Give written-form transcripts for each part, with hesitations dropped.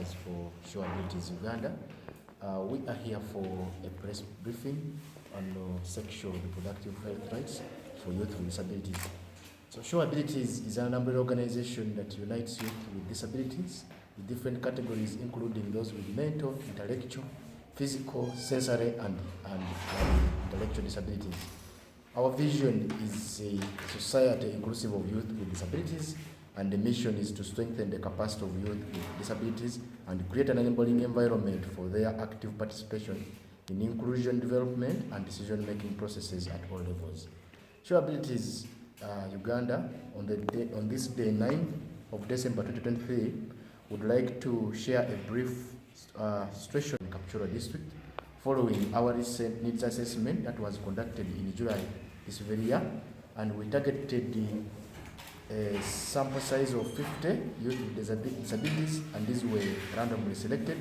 workers for Show Abilities Uganda. We are here for a press briefing on sexual reproductive health rights for youth with disabilities. So Show Abilities is an umbrella organization that unites youth with disabilities with different categories, including those with mental, intellectual, physical, sensory, and intellectual disabilities. Our vision is a society inclusive of youth with disabilities, and the mission is to strengthen the capacity of youth with disabilities and create an enabling environment for their active participation in inclusion development and decision-making processes at all levels. Show Abilities Uganda, on this day 9 of December 2023, would like to share a brief situation in Kapchorwa district following our recent needs assessment that was conducted in July this very year, and we targeted a sample size of 50 youth with disabilities, and these were randomly selected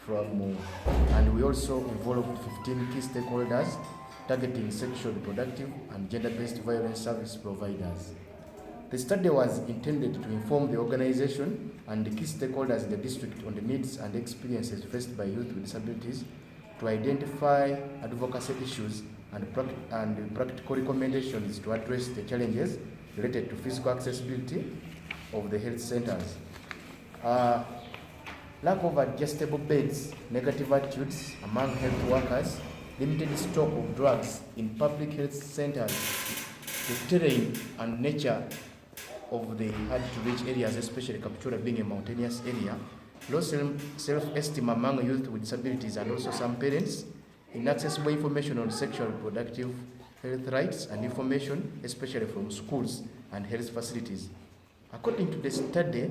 from, and we also involved 15 key stakeholders targeting sexual, reproductive, and gender-based violence service providers. The study was intended to inform the organization and the key stakeholders in the district on the needs and experiences faced by youth with disabilities, to identify advocacy issues and practical recommendations to address the challenges related to physical accessibility of the health centers. Lack of adjustable beds, negative attitudes among health workers, limited stock of drugs in public health centers, the terrain and nature of the hard-to-reach areas, especially Kapchorwa being a mountainous area, low self-esteem among youth with disabilities and also some parents, inaccessible information on sexual reproductive health rights and information, especially from schools and health facilities. According to the study,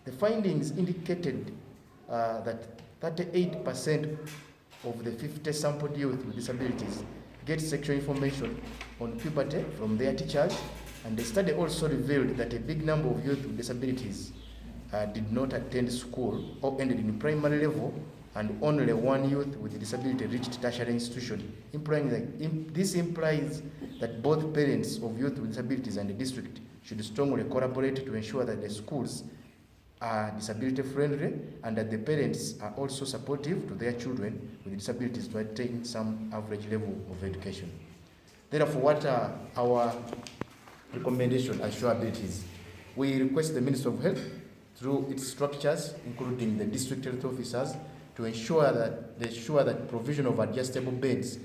the findings indicated that 38% of the 50 sampled youth with disabilities get sexual information on puberty from their teachers, and the study also revealed that a big number of youth with disabilities did not attend school or ended in primary level, and only one youth with a disability reached tertiary institution, implying that this implies that both parents of youth with disabilities and the district should strongly collaborate to ensure that the schools are disability friendly and that the parents are also supportive to their children with disabilities to attain some average level of education. Therefore, what are our recommendations as Show Abilities? We request the Ministry of Health, through its structures, including the district health officers, to ensure that provision of adjustable beds,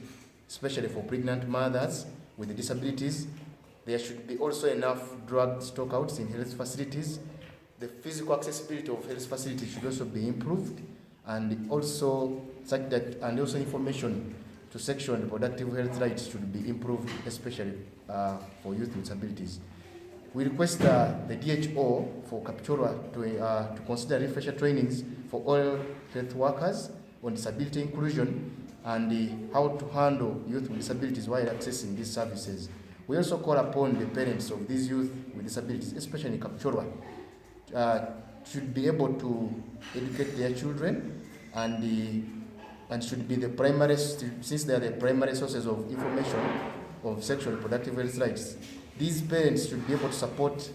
especially for pregnant mothers with disabilities. There should be also enough drug stockouts in health facilities. The physical accessibility of health facilities should also be improved, and also information to sexual and reproductive health rights should be improved, especially for youth with disabilities. We request the DHO for Kapchorwa to consider refresher trainings for all health workers on disability inclusion and how to handle youth with disabilities while accessing these services. We also call upon the parents of these youth with disabilities, especially in Kapchorwa, should be able to educate their children and should be the primary, since they are the primary sources of information of sexual reproductive health rights. These parents should be able to support,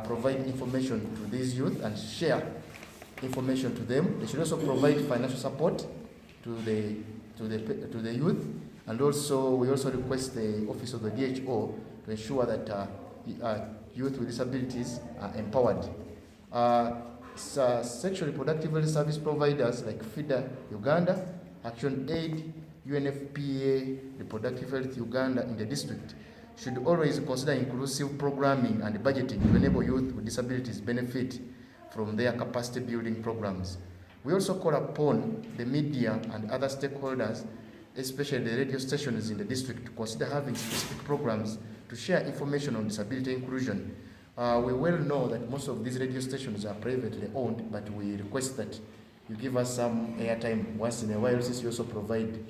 provide information to these youth and share information to them. They should also provide financial support to the youth, and also we also request the office of the DHO to ensure that youth with disabilities are empowered. Sexual reproductive health service providers like FIDA Uganda, Action Aid, UNFPA, Reproductive Health Uganda in the district should always consider inclusive programming and budgeting to enable youth with disabilities benefit from their capacity building programs. We also call upon the media and other stakeholders, especially the radio stations in the district, to consider having specific programs to share information on disability inclusion. We well know that most of these radio stations are privately owned, but we request that you give us some airtime once in a while, since you also provide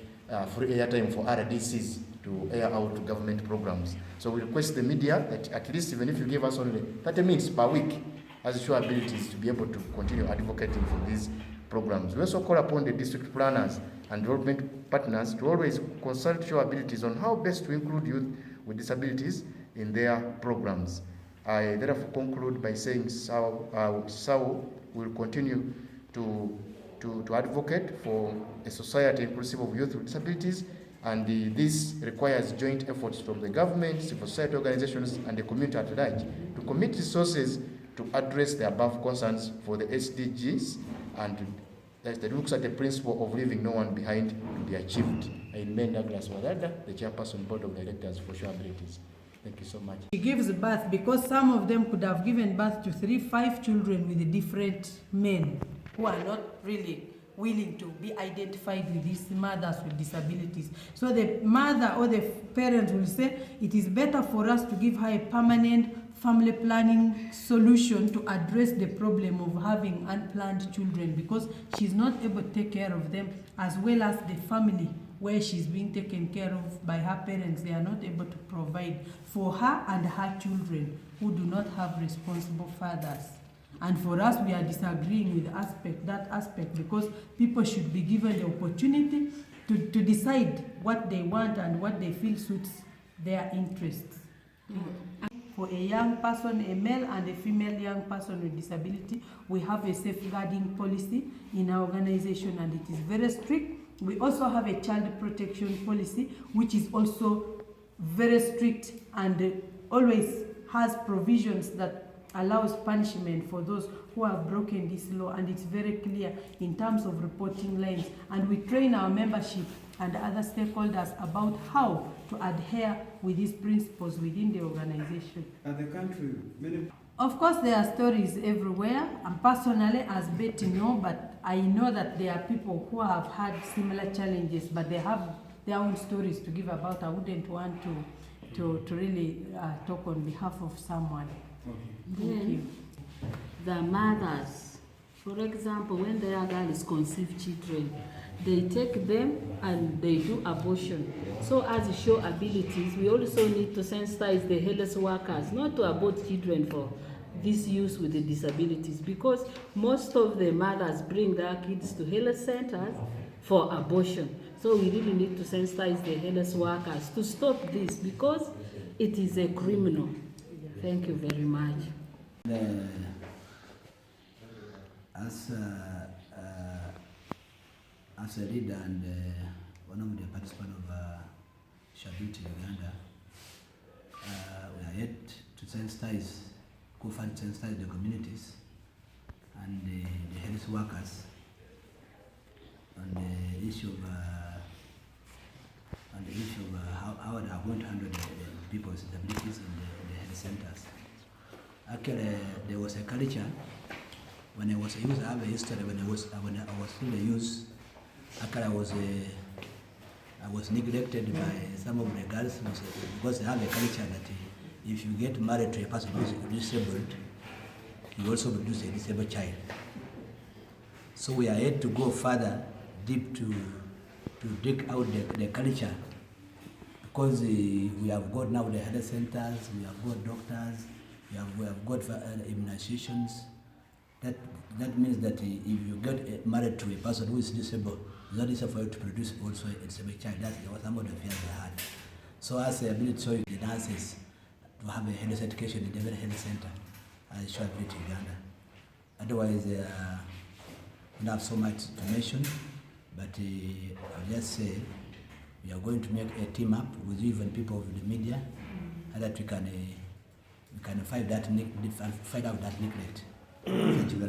free airtime for RDCs to air out to government programs. So we request the media that at least, even if you give us only 30 minutes per week, as Show Abilities, to be able to continue advocating for these programs. We also call upon the district planners and development partners to always consult Show Abilities on how best to include youth with disabilities in their programs. I therefore conclude by saying SAO will continue to advocate for a society inclusive of youth with disabilities, and this requires joint efforts from the government, civil society organizations, and the community at large to commit resources to address the above concerns for the SDGs, and that looks at the principle of leaving no one behind to be achieved. I remain Douglas Wadada, the chairperson board of directors for Sure Abilities. Thank you so much. She gives birth because some of them could have given birth to 3-5 children with different men who are not really willing to be identified with these mothers with disabilities. So the mother or the parents will say, it is better for us to give her a permanent family planning solution to address the problem of having unplanned children, because she's not able to take care of them, as well as the family where she's being taken care of by her parents. They are not able to provide for her and her children who do not have responsible fathers. And for us, we are disagreeing with that aspect, because people should be given the opportunity to decide what they want and what they feel suits their interests. For a young person, a male and a female young person with disability, we have a safeguarding policy in our organization, and it is very strict. We also have a child protection policy, which is also very strict and always has provisions that allows punishment for those who have broken this law, and it's very clear in terms of reporting lines. And we train our membership and other stakeholders about how to adhere with these principles within the organization. At the country, many... Of course, there are stories everywhere, and personally, as Betty know, but I know that there are people who have had similar challenges, but they have their own stories to give about. I wouldn't want to really talk on behalf of someone. Okay. Thank you. The mothers, for example, when their girls conceive children, they take them and they do abortion. So as Sure Abilities, we also need to sensitize the health workers not to abort children for this use with the disabilities, because most of the mothers bring their kids to health centers for abortion. So we really need to sensitize the health workers to stop this, because it is a criminal. Thank you very much. As a leader and one of the participants of Sure Abilities Uganda, we are yet to sensitize the communities and the health workers on the issue of how they are going to handle the people with disabilities in the health centers. Actually, there was a culture when I was a youth. I have a history when I was still a youth. Actually, I was neglected by some of the girls because they have a culture that if you get married to a person who is disabled, you also produce a disabled child. So we are yet to go further deep to dig out the culture, because we have got now the health centers, we have got doctors, we have got immunizations. That means that if you get married to a person who is disabled, it's not easy for you to produce also a disabled child. That's some of the fears they had. So as the ability to the nurses to have a health education in the very health center, as Sure Abilities Uganda. Otherwise, we don't have so much information, but I'll just say we are going to make a team up with even people of the media, so that we can find out that neglect. Thank you very much.